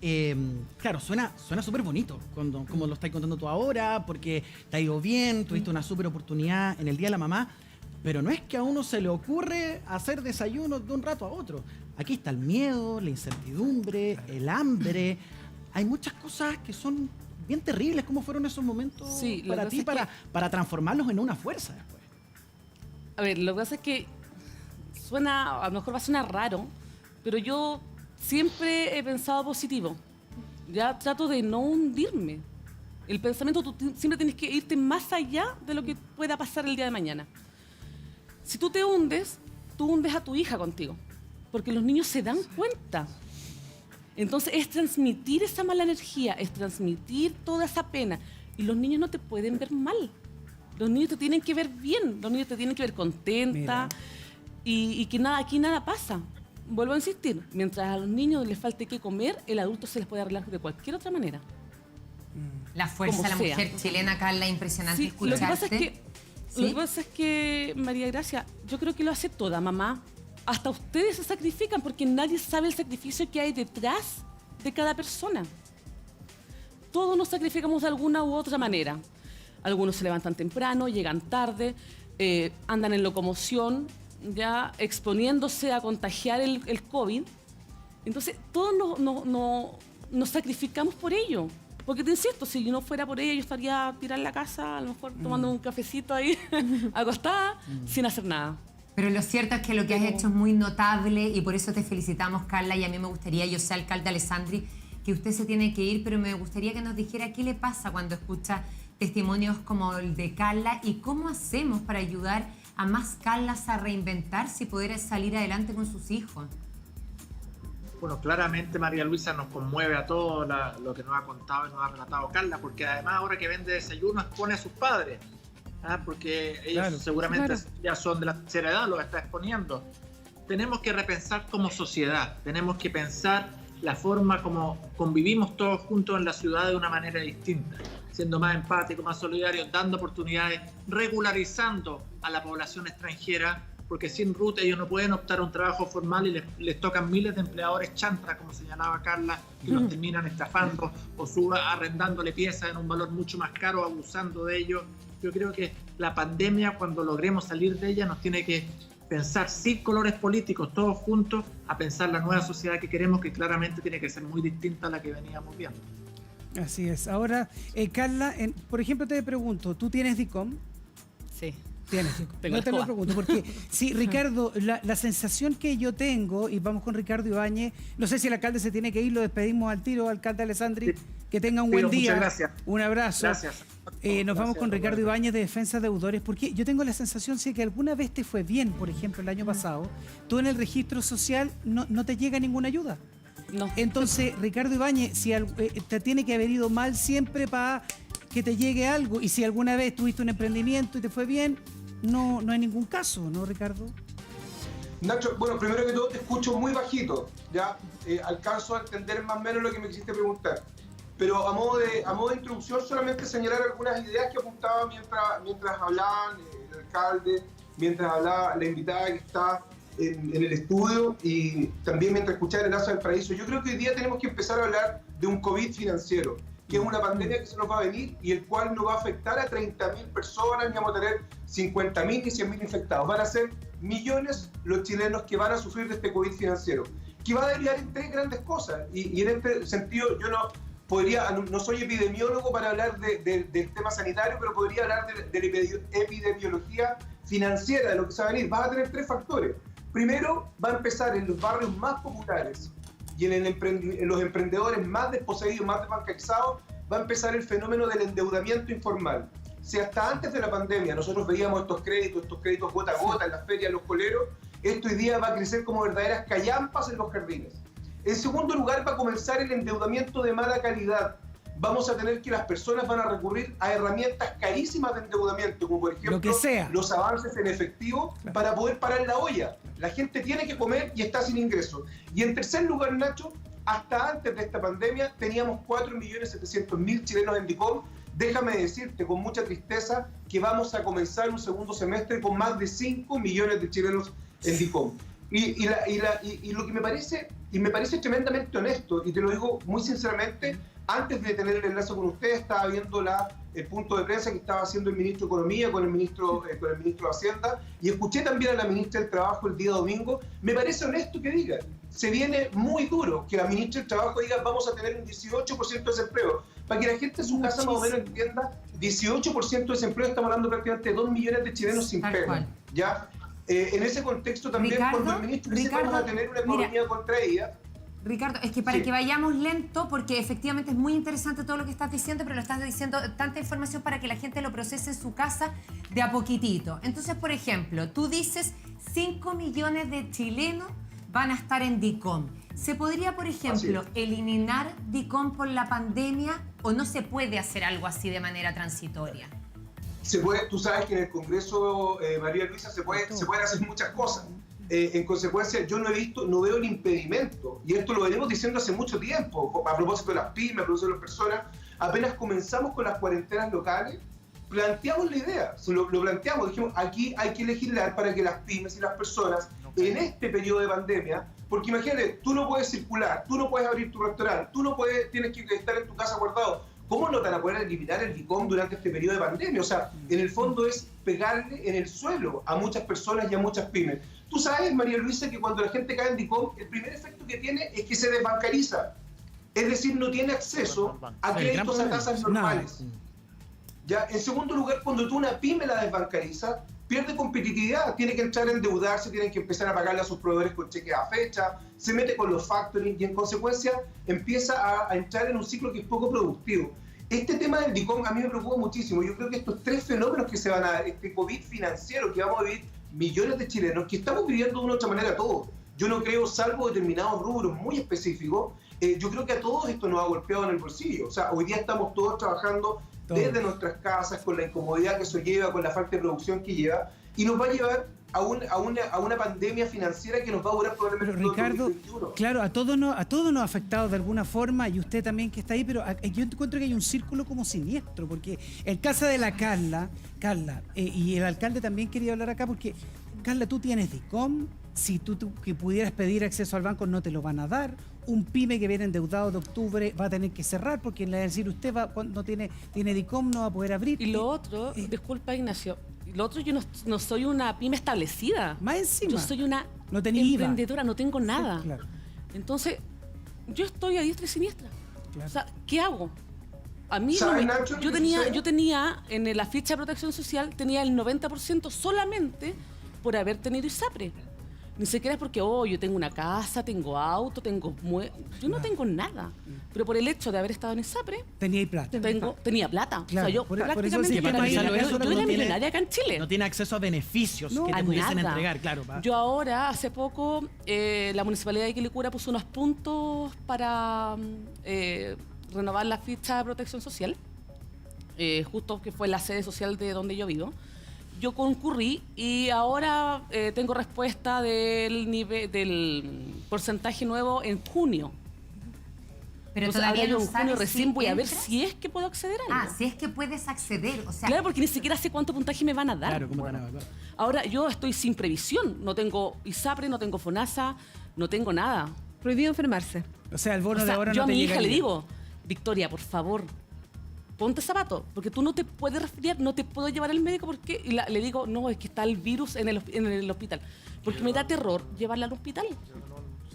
claro, suena súper bonito, como lo estás contando tú ahora, porque te ha ido bien, tuviste una súper oportunidad en el Día de la Mamá, pero no es que a uno se le ocurre hacer desayunos de un rato a otro. Aquí está el miedo, la incertidumbre, el hambre. Hay muchas cosas que son bien terribles. ¿Cómo fueron esos momentos para ti, para transformarlos en una fuerza después? A ver, lo que pasa es que a lo mejor va a sonar raro, pero yo siempre he pensado positivo. Ya trato de no hundirme. El pensamiento, tú siempre tienes que irte más allá de lo que pueda pasar el día de mañana. Si tú te hundes, tú hundes a tu hija contigo, porque los niños se dan cuenta. Entonces es transmitir esa mala energía, es transmitir toda esa pena. Y los niños no te pueden ver mal. Los niños te tienen que ver bien, los niños te tienen que ver contenta y que aquí nada pasa. Vuelvo a insistir, mientras a los niños les falte qué comer, el adulto se les puede arreglar de cualquier otra manera. La fuerza de la mujer chilena, Carla, impresionante escucharte. Lo que pasa es que, María Gracia, yo creo que lo hace toda mamá. Hasta ustedes se sacrifican porque nadie sabe el sacrificio que hay detrás de cada persona. Todos nos sacrificamos de alguna u otra manera. Algunos se levantan temprano, llegan tarde, andan en locomoción, ya exponiéndose a contagiar el COVID. Entonces, todos nos sacrificamos por ello. Porque te insisto, si yo no fuera por ella, yo estaría tirada en la casa, a lo mejor tomando un cafecito ahí, acostada, sin hacer nada. Pero lo cierto es que lo que has hecho es muy notable y por eso te felicitamos, Carla, y a mí me gustaría, yo sé, alcalde Alessandri, que usted se tiene que ir, pero me gustaría que nos dijera qué le pasa cuando escucha testimonios como el de Carla y cómo hacemos para ayudar a más Carlas a reinventarse y poder salir adelante con sus hijos. Bueno, claramente María Luisa nos conmueve a todos lo que nos ha contado y nos ha relatado Carla, porque además ahora que vende desayuno expone a sus padres, porque ellos seguramente ya son de la tercera edad, los está exponiendo. Tenemos que repensar como sociedad, tenemos que pensar la forma como convivimos todos juntos en la ciudad de una manera distinta, siendo más empáticos, más solidarios, dando oportunidades, regularizando a la población extranjera, porque sin RUT ellos no pueden optar a un trabajo formal y les tocan miles de empleadores chantra, como señalaba Carla, que los terminan estafando o arrendándole piezas en un valor mucho más caro, abusando de ellos. Yo creo que la pandemia, cuando logremos salir de ella, nos tiene que pensar sin colores políticos, todos juntos, a pensar la nueva sociedad que queremos, que claramente tiene que ser muy distinta a la que veníamos viendo. Así es. Ahora, Carla, por ejemplo, te pregunto, ¿tú tienes DICOM? Sí. Tienes. No te lo pregunto, porque sí, Ricardo, la sensación que yo tengo, y vamos con Ricardo Ibáñez, no sé si el alcalde se tiene que ir, lo despedimos al tiro, alcalde Alessandri, que tenga un buen día. Muchas gracias. Un abrazo. Gracias. Nos vamos con Ricardo Ibáñez de Defensa de Deudores, porque yo tengo la sensación, si que alguna vez te fue bien, por ejemplo, el año pasado, tú en el registro social no te llega ninguna ayuda. No. Entonces, Ricardo Ibáñez, si te tiene que haber ido mal siempre para que te llegue algo, y si alguna vez tuviste un emprendimiento y te fue bien, no hay ningún caso, ¿no, Ricardo? Nacho, bueno, primero que todo te escucho muy bajito, ya alcanzo a entender más o menos lo que me quisiste preguntar. Pero a modo de introducción, solamente señalar algunas ideas que apuntaba mientras hablaban el alcalde, mientras hablaba la invitada que está en el estudio y también mientras escuchaba el Enlace del Paraíso. Yo creo que hoy día tenemos que empezar a hablar de un COVID financiero, que es una pandemia que se nos va a venir y el cual no va a afectar a 30.000 personas, ni vamos a tener 50.000 ni 100.000 infectados. Van a ser millones los chilenos que van a sufrir de este COVID financiero, que va a derivar en tres grandes cosas. Y en este sentido yo no soy epidemiólogo para hablar del tema sanitario, pero podría hablar de la epidemiología financiera, de lo que se va a venir. Vas a tener tres factores. Primero, va a empezar en los barrios más populares y en los emprendedores más desposeídos, más desbancarizados, va a empezar el fenómeno del endeudamiento informal. Si hasta antes de la pandemia nosotros veíamos estos créditos gota a gota en las ferias, en los coleros, esto hoy día va a crecer como verdaderas callampas en los jardines. En segundo lugar, va a comenzar el endeudamiento de mala calidad. Vamos a tener que las personas van a recurrir a herramientas carísimas de endeudamiento, como por ejemplo los avances en efectivo, para poder parar la olla. La gente tiene que comer y está sin ingresos. Y en tercer lugar, Nacho, hasta antes de esta pandemia teníamos 4.700.000 chilenos en DICOM. Déjame decirte con mucha tristeza que vamos a comenzar un segundo semestre con más de 5 millones de chilenos en DICOM. Y lo que me parece tremendamente honesto, y te lo digo muy sinceramente, antes de tener el enlace con ustedes estaba viendo el punto de prensa que estaba haciendo el ministro de Economía con el ministro de Hacienda, y escuché también a la ministra del Trabajo el día domingo. Me parece honesto que diga, se viene muy duro que la ministra del Trabajo diga vamos a tener un 18% de desempleo. Para que la gente en su casa más o menos entienda, 18% de desempleo, estamos hablando prácticamente de 2 millones de chilenos sin pega. ¿Ya? En ese contexto también, Ricardo, cuando el ministro dice que vamos a tener una economía contraída. Ricardo, es que para que vayamos lento, porque efectivamente es muy interesante todo lo que estás diciendo, pero lo estás diciendo tanta información para que la gente lo procese en su casa de a poquitito. Entonces, por ejemplo, tú dices 5 millones de chilenos van a estar en DICOM. ¿Se podría, por ejemplo, eliminar DICOM por la pandemia o no se puede hacer algo así de manera transitoria? Se puede, tú sabes que en el Congreso, María Luisa, se pueden hacer muchas cosas. En consecuencia, yo no veo el impedimento, y esto lo venimos diciendo hace mucho tiempo, a propósito de las pymes, a propósito de las personas. Apenas comenzamos con las cuarentenas locales, planteamos la idea, lo planteamos, dijimos, aquí hay que legislar para que las pymes y las personas en este periodo de pandemia, porque imagínate, tú no puedes circular, tú no puedes abrir tu restaurante, tienes que estar en tu casa guardado. ¿cómo no te van a poder eliminar el DICOM durante este periodo de pandemia? O sea, en el fondo es pegarle en el suelo a muchas personas y a muchas pymes. Tú sabes, María Luisa, que cuando la gente cae en DICOM, el primer efecto que tiene es que se desbancariza. Es decir, no tiene acceso a créditos a tasas normales. Ya, en segundo lugar, cuando tú una pyme la desbancarizas, pierde competitividad, tiene que entrar a endeudarse, tiene que empezar a pagarle a sus proveedores con cheques a fecha, se mete con los factoring y en consecuencia empieza a entrar en un ciclo que es poco productivo. Este tema del DICOM a mí me preocupa muchísimo. Yo creo que estos tres fenómenos que se van a dar, este COVID financiero que vamos a vivir millones de chilenos, que estamos viviendo de una u otra manera todos. Yo no creo, salvo determinados rubros muy específicos, yo creo que a todos esto nos ha golpeado en el bolsillo. O sea, hoy día estamos todos trabajando desde nuestras casas, con la incomodidad que eso lleva, con la falta de producción que lleva, y nos va a llevar a una pandemia financiera que nos va a durar probablemente. Pero Ricardo, claro, a todos nos ha afectado de alguna forma, y usted también que está ahí, pero yo encuentro que hay un círculo como siniestro, porque el caso de la Carla, y el alcalde también quería hablar acá, porque Carla, tú tienes DICOM, si tú que pudieras pedir acceso al banco no te lo van a dar. Un pyme que viene endeudado de octubre va a tener que cerrar porque le va a decir usted no tiene DICOM, no va a poder abrir. Y lo otro, disculpa Ignacio, lo otro, yo no soy una pyme establecida. Más encima. Yo soy una emprendedora, no tengo nada. Sí, claro. Entonces, yo estoy a diestra y siniestra. Claro. O sea, ¿qué hago? A mí yo tenía en la ficha de protección social, tenía el 90% solamente por haber tenido ISAPRE. Ni siquiera es porque, yo tengo una casa, tengo auto, yo no tengo nada. Pero por el hecho de haber estado en ISAPRE... Tenía plata. Tenía plata. Claro, o sea, yo prácticamente yo era millonaria acá en Chile. No tiene acceso a beneficios que te pudiesen entregar, claro. Yo ahora, hace poco, la Municipalidad de Quilicura puso unos puntos para renovar la ficha de protección social, justo que fue la sede social de donde yo vivo. Yo concurrí y ahora tengo respuesta del porcentaje nuevo en junio. Pero entonces, todavía no en junio sabes recién voy a ver entras. si es que puedo acceder a algo. Si es que puedes acceder. O sea, claro, porque ni siquiera sé cuánto puntaje me van a dar. Claro, ¿cómo te van a dar? Ahora, yo estoy sin previsión. No tengo ISAPRE, no tengo FONASA, no tengo nada. Prohibido enfermarse. O sea, el bono de ahora yo no te a mi llega hija le ni- digo, Victoria, por favor, ponte zapatos, porque tú no te puedes resfriar, no te puedo llevar al médico porque le digo, no, es que está el virus en el hospital. Porque me da terror llevarla al hospital.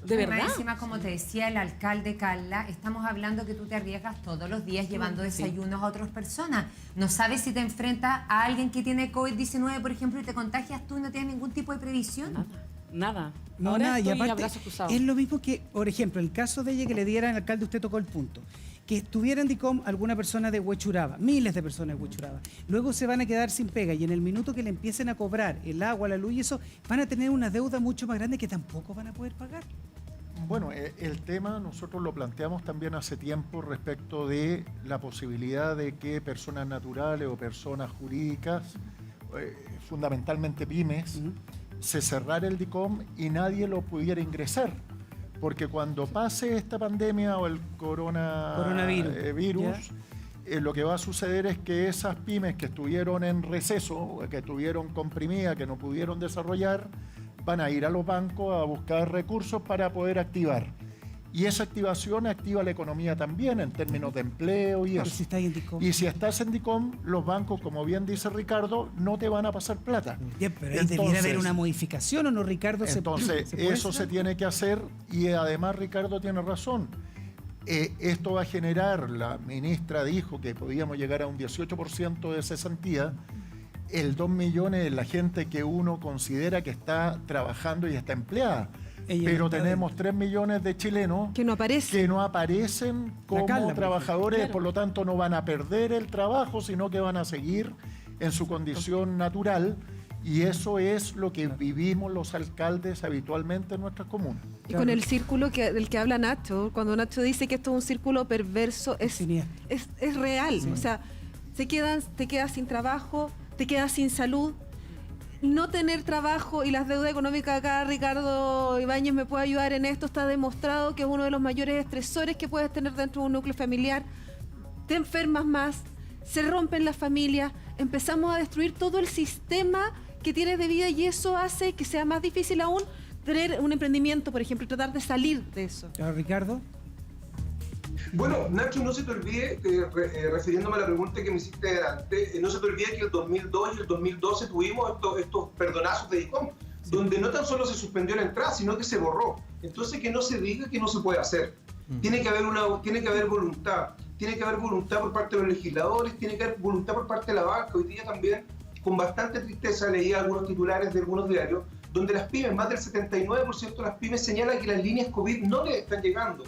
De verdad. Más encima, como te decía el alcalde Carla, estamos hablando que tú te arriesgas todos los días llevando desayunos a otras personas. No sabes si te enfrentas a alguien que tiene COVID-19, por ejemplo, y te contagias tú y no tienes ningún tipo de previsión. Nada. No, Ahora nada, y estoy aparte, a brazos cruzados. es lo mismo que, por ejemplo, el caso de ella que le dieran al alcalde, usted tocó el punto. Que estuviera en DICOM alguna persona de Huechuraba, miles de personas de Huechuraba. Luego se van a quedar sin pega y en el minuto que le empiecen a cobrar el agua, la luz y eso, van a tener una deuda mucho más grande que tampoco van a poder pagar. Bueno, el tema nosotros lo planteamos también hace tiempo respecto de la posibilidad de que personas naturales o personas jurídicas, fundamentalmente pymes, se cerrara el DICOM y nadie lo pudiera ingresar. Porque cuando pase esta pandemia o el coronavirus, lo que va a suceder es que esas pymes que estuvieron en receso, que estuvieron comprimidas, que no pudieron desarrollar, van a ir a los bancos a buscar recursos para poder activar. Y esa activación activa la economía también en términos de empleo y eso. Si estás en DICOM. Y si estás en DICOM, los bancos, como bien dice Ricardo, no te van a pasar plata. Pero ahí debería haber una modificación, ¿o no, Ricardo? Entonces, eso se tiene que hacer y además Ricardo tiene razón. Esto va a generar, la ministra dijo que podíamos llegar a un 18% de cesantía. El 2 millones es la gente que uno considera que está trabajando y está empleada. Pero tenemos 3 millones de chilenos que no aparecen como trabajadores, claro. Por lo tanto no van a perder el trabajo, sino que van a seguir en su condición natural. Y eso es lo que vivimos los alcaldes habitualmente en nuestras comunas. Y con el círculo del que habla Nacho, cuando Nacho dice que esto es un círculo perverso, es real. Sí. O sea, te quedas sin trabajo, te quedas sin salud. No tener trabajo y las deudas económicas acá, Ricardo Ibáñez me puede ayudar en esto, está demostrado que es uno de los mayores estresores que puedes tener dentro de un núcleo familiar. Te enfermas más, se rompen las familias, empezamos a destruir todo el sistema que tienes de vida y eso hace que sea más difícil aún tener un emprendimiento, por ejemplo, y tratar de salir de eso. Ricardo. Bueno, Nacho, no se te olvide, refiriéndome a la pregunta que me hiciste antes, no se te olvide que el 2002 y el 2012 tuvimos estos perdonazos de DICOM, donde no tan solo se suspendió la entrada, sino que se borró. Entonces, que no se diga que no se puede hacer. Tiene que haber voluntad. Tiene que haber voluntad por parte de los legisladores, tiene que haber voluntad por parte de la banca. Hoy día también, con bastante tristeza, leía algunos titulares de algunos diarios, donde las pymes, más del 79% de las pymes señalan que las líneas COVID no les están llegando.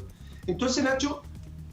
Entonces, Nacho,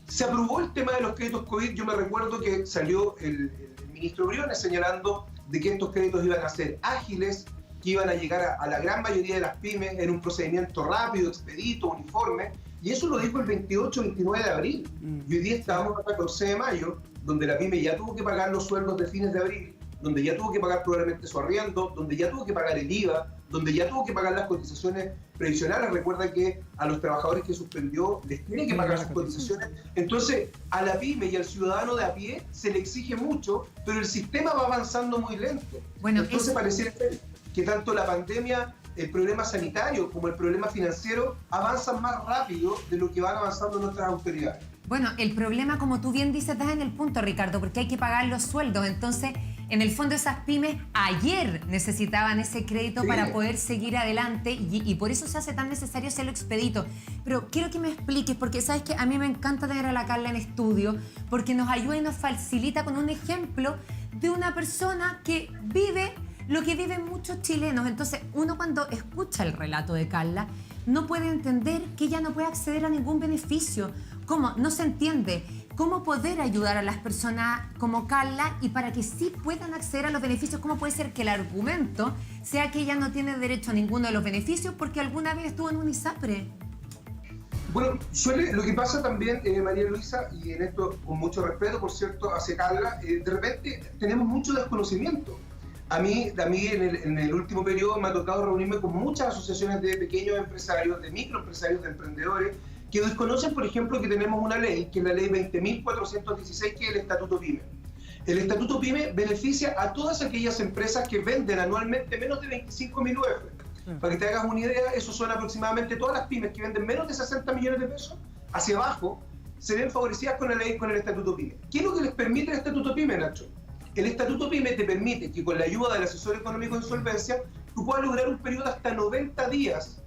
se aprobó el tema de los créditos COVID. Yo me recuerdo que salió el ministro Briones señalando de que estos créditos iban a ser ágiles, que iban a llegar a la gran mayoría de las pymes en un procedimiento rápido, expedito, uniforme, y eso lo dijo el 28-29 de abril. Y hoy día estábamos a 14 de mayo, donde la pyme ya tuvo que pagar los sueldos de fines de abril, donde ya tuvo que pagar probablemente su arriendo, donde ya tuvo que pagar el IVA, donde ya tuvo que pagar las cotizaciones previsionales. Recuerda que a los trabajadores que suspendió les tiene que pagar sus cotizaciones. Entonces, a la pyme y al ciudadano de a pie se le exige mucho, pero el sistema va avanzando muy lento. Bueno, entonces pareciera que tanto la pandemia, el problema sanitario como el problema financiero avanzan más rápido de lo que van avanzando nuestras autoridades. Bueno, el problema, como tú bien dices, das en el punto, Ricardo, porque hay que pagar los sueldos. Entonces, en el fondo, esas pymes ayer necesitaban ese crédito para poder seguir adelante y por eso se hace tan necesario hacerlo expedito. Pero quiero que me expliques, porque sabes que a mí me encanta tener a la Carla en estudio, porque nos ayuda y nos facilita con un ejemplo de una persona que vive lo que viven muchos chilenos. Entonces, uno cuando escucha el relato de Carla, no puede entender que ella no puede acceder a ningún beneficio. ¿Cómo? No se entiende. ¿Cómo poder ayudar a las personas como Carla y para que sí puedan acceder a los beneficios? ¿Cómo puede ser que el argumento sea que ella no tiene derecho a ninguno de los beneficios porque alguna vez estuvo en un ISAPRE? Bueno, lo que pasa también, María Luisa, y en esto con mucho respeto, por cierto, hacia Carla, de repente tenemos mucho desconocimiento. A mí en el último periodo me ha tocado reunirme con muchas asociaciones de pequeños empresarios, de microempresarios, de emprendedores, que desconocen, por ejemplo, que tenemos una ley, que es la ley 20.416, que es el Estatuto PYME. El Estatuto PYME beneficia a todas aquellas empresas que venden anualmente menos de 25.000 UF. Para que te hagas una idea, eso son aproximadamente todas las pymes que venden menos de 60 millones de pesos hacia abajo, se ven favorecidas con la ley, con el Estatuto PYME. ¿Qué es lo que les permite el Estatuto PYME, Nacho? El Estatuto PYME te permite que con la ayuda del asesor económico de insolvencia, tú puedas lograr un periodo de hasta 90 días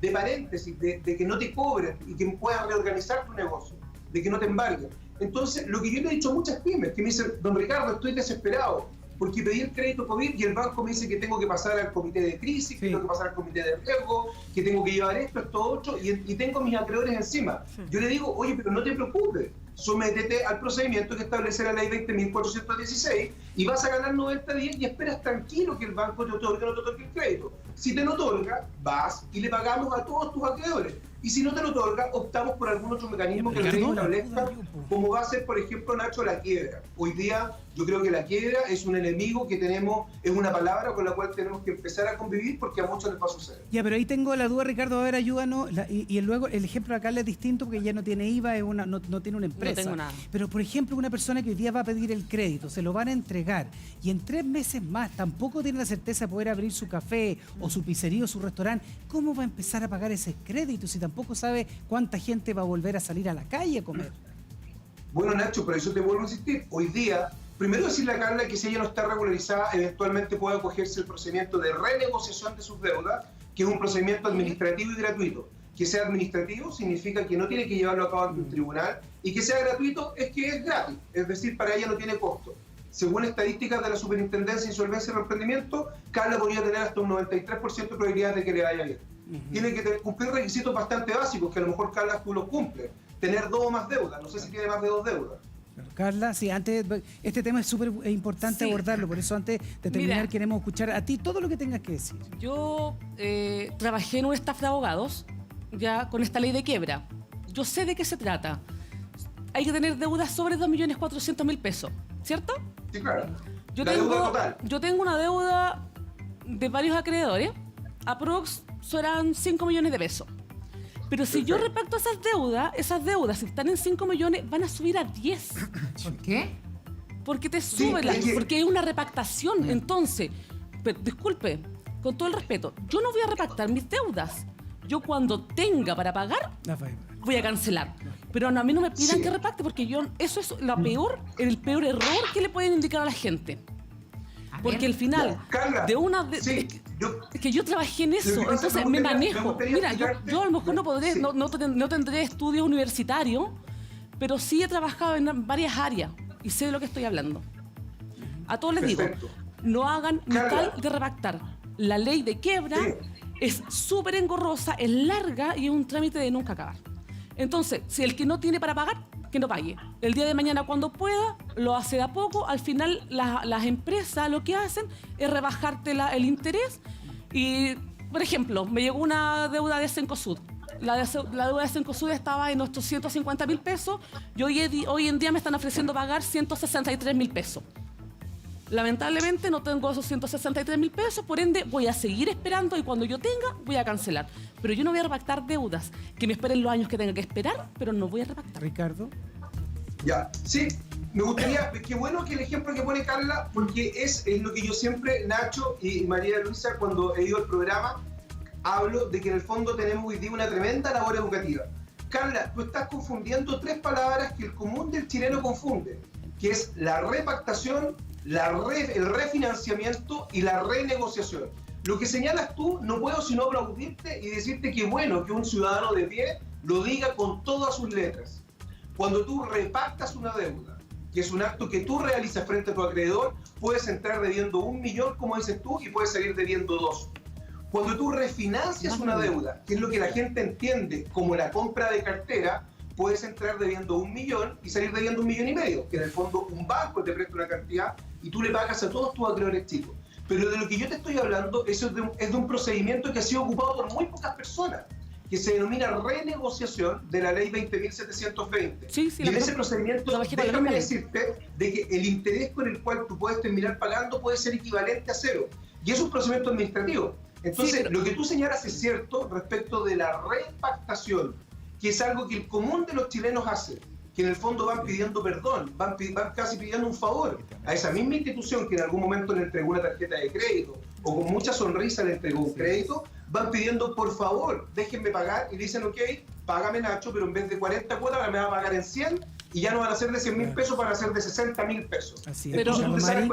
de paréntesis, de que no te cobren y que puedas reorganizar tu negocio, de que no te embarguen. Entonces, lo que yo le he dicho a muchas pymes, que me dicen, don Ricardo, estoy desesperado, porque pedí el crédito COVID y el banco me dice que tengo que pasar al comité de crisis, que tengo que pasar al comité de riesgo, que tengo que llevar esto, otro, y tengo mis acreedores encima. Yo le digo, oye, pero no te preocupes, sométete al procedimiento que establece la ley 20.416 y vas a ganar 90 días y esperas tranquilo que el banco te otorgue o no te otorgue el crédito. Si te lo otorga, vas y le pagamos a todos tus acreedores. Y si no te lo otorga, optamos por algún otro mecanismo que la ley establezca, como va a ser, por ejemplo, Nacho, la quiebra. Hoy día yo creo que la quiebra es un enemigo que tenemos, es una palabra con la cual tenemos que empezar a convivir porque a muchos les va a suceder. Ya, pero ahí tengo la duda, Ricardo, a ver, ayúdanos. Y luego el ejemplo acá es distinto porque ya no tiene IVA, no tiene una empresa. No tengo nada. Pero, por ejemplo, una persona que hoy día va a pedir el crédito, se lo van a entregar y en 3 meses más tampoco tiene la certeza de poder abrir su café o su pizzería o su restaurante. ¿Cómo va a empezar a pagar ese crédito si tampoco sabe cuánta gente va a volver a salir a la calle a comer? Bueno, Nacho, por eso te vuelvo a insistir. Hoy día, primero decirle a Carla que si ella no está regularizada, eventualmente puede acogerse el procedimiento de renegociación de sus deudas, que es un procedimiento administrativo y gratuito. Que sea administrativo significa que no tiene que llevarlo a cabo ante un tribunal, y que sea gratuito es que es gratis, es decir, para ella no tiene costo. Según estadísticas de la Superintendencia de Insolvencia y Emprendimiento, Carla podría tener hasta un 93% de probabilidad de que le vaya bien. Tiene que cumplir requisitos bastante básicos, que a lo mejor, Carla, tú los cumples. Tener 2 o más deudas, no sé si tiene más de 2 deudas. Carla, sí, antes, este tema es súper importante abordarlo, por eso antes de terminar queremos escuchar a ti todo lo que tengas que decir. Yo trabajé en un staff de abogados, ya con esta ley de quiebra. Yo sé de qué se trata. Hay que tener deudas sobre 2.400.000 pesos, ¿cierto? Sí, claro. Yo tengo una deuda de varios acreedores, aprox serán 5 millones de pesos. Pero si yo repacto esas deudas, si están en 5 millones, van a subir a 10. ¿Por qué? Porque te suben, porque es una repactación. Entonces, pero, disculpe, con todo el respeto, yo no voy a repactar mis deudas. Yo cuando tenga para pagar, voy a cancelar. Pero a mí no me pidan que repacte, porque eso es el peor error que le pueden indicar a la gente. Porque al final, es que yo trabajé en eso, entonces me manejo. Mira, yo a lo mejor no tendré estudios universitarios, pero sí he trabajado en varias áreas y sé de lo que estoy hablando. A todos les digo, no hagan ni tal de repactar. La ley de quiebra es súper engorrosa, es larga y es un trámite de nunca acabar. Entonces, si el que no tiene para pagar, que no pague. El día de mañana, cuando pueda, lo hace de a poco. Al final, las empresas lo que hacen es rebajarte el interés. Y, por ejemplo, me llegó una deuda de Cencosud. La deuda de Cencosud estaba en 850.000 pesos y hoy en día me están ofreciendo pagar 163.000 pesos. Lamentablemente no tengo esos 163.000 pesos, por ende voy a seguir esperando y cuando yo tenga voy a cancelar. Pero yo no voy a repactar deudas, que me esperen los años que tenga que esperar, pero no voy a repactar. Ricardo. Ya, sí, me gustaría, qué bueno que el ejemplo que pone Carla, porque es lo que yo siempre, Nacho y María Luisa, cuando he ido al programa, hablo de que en el fondo tenemos hoy día una tremenda labor educativa. Carla, tú estás confundiendo 3 palabras que el común del chileno confunde, que es la repactación, el refinanciamiento y la renegociación. Lo que señalas tú, no puedo sino aplaudirte y decirte que bueno que un ciudadano de pie lo diga con todas sus letras. Cuando tú repactas una deuda, que es un acto que tú realizas frente a tu acreedor, puedes entrar debiendo 1 millón, como dices tú, y puedes salir debiendo 2. Cuando tú refinancias una deuda, que es lo que la gente entiende como la compra de cartera, puedes entrar debiendo 1 millón y salir debiendo 1,5 millones, que en el fondo un banco te presta una cantidad y tú le pagas a todos tus acreedores chicos. Pero de lo que yo te estoy hablando es de un procedimiento que ha sido ocupado por muy pocas personas, que se denomina renegociación de la ley 20.720. Y en ese procedimiento, déjame decirte de que el interés con el cual tú puedes terminar pagando puede ser equivalente a 0. Y es un procedimiento administrativo. Entonces, lo que tú señalas es cierto respecto de la repactación, que es algo que el común de los chilenos hace, que en el fondo van pidiendo perdón, van casi pidiendo un favor a esa misma institución que en algún momento le entregó una tarjeta de crédito o con mucha sonrisa le entregó un crédito, van pidiendo por favor, déjenme pagar y dicen ok, págame Nacho, pero en vez de 40 cuotas me va a pagar en 100 y ya no van a ser de 100.000 pesos, van a ser de 60.000 pesos. Así es. Pero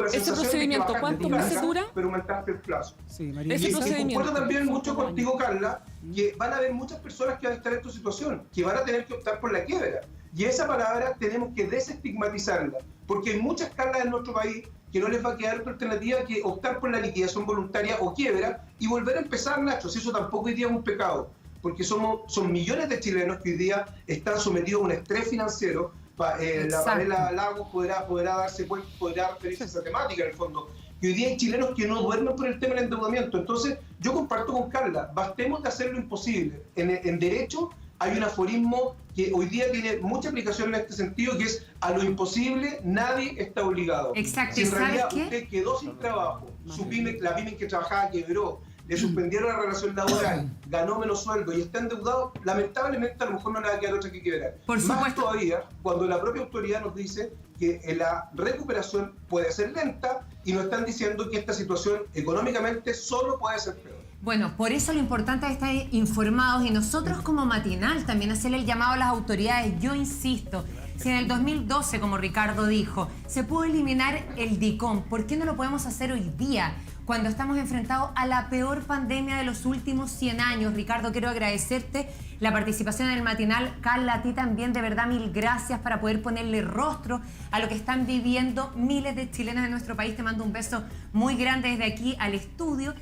ese procedimiento, ¿cuántos meses dura? Pero aumentaste el plazo. Sí, María. Ese Y procedimiento. concuerdo también mucho contigo, Carla, que van a haber muchas personas que van a estar en tu situación, que van a tener que optar por la quiebra. Y esa palabra tenemos que desestigmatizarla, porque hay muchas Carlas en nuestro país que no les va a quedar otra alternativa que optar por la liquidación voluntaria o quiebra y volver a empezar, Nacho, si eso tampoco hoy día es un pecado, porque son millones de chilenos que hoy día están sometidos a un estrés financiero. La Pamela Lagos podrá referirse a esa temática en el fondo. Y hoy día hay chilenos que no duermen por el tema del endeudamiento. Entonces, yo comparto con Carla, bastemos de hacer lo imposible. En derecho hay un aforismo que hoy día tiene mucha aplicación en este sentido, que es a lo imposible nadie está obligado. Exacto. Si en realidad ¿Sabes qué? usted quedó sin trabajo, la pyme en que trabajaba quebró, le suspendieron la relación laboral, ganó menos sueldo y está endeudado, lamentablemente a lo mejor no le va a quedar otra que quebrar. Por supuesto. Más todavía cuando la propia autoridad nos dice que la recuperación puede ser lenta y nos están diciendo que esta situación económicamente solo puede ser peor. Bueno, por eso lo importante es estar informados y nosotros como Matinal también hacerle el llamado a las autoridades. Yo insisto, si en el 2012, como Ricardo dijo, se pudo eliminar el DICOM, ¿por qué no lo podemos hacer hoy día? Cuando estamos enfrentados a la peor pandemia de los últimos 100 años. Ricardo, quiero agradecerte la participación en el Matinal. Carla, a ti también, de verdad, mil gracias para poder ponerle rostro a lo que están viviendo miles de chilenos en nuestro país. Te mando un beso muy grande desde aquí al estudio.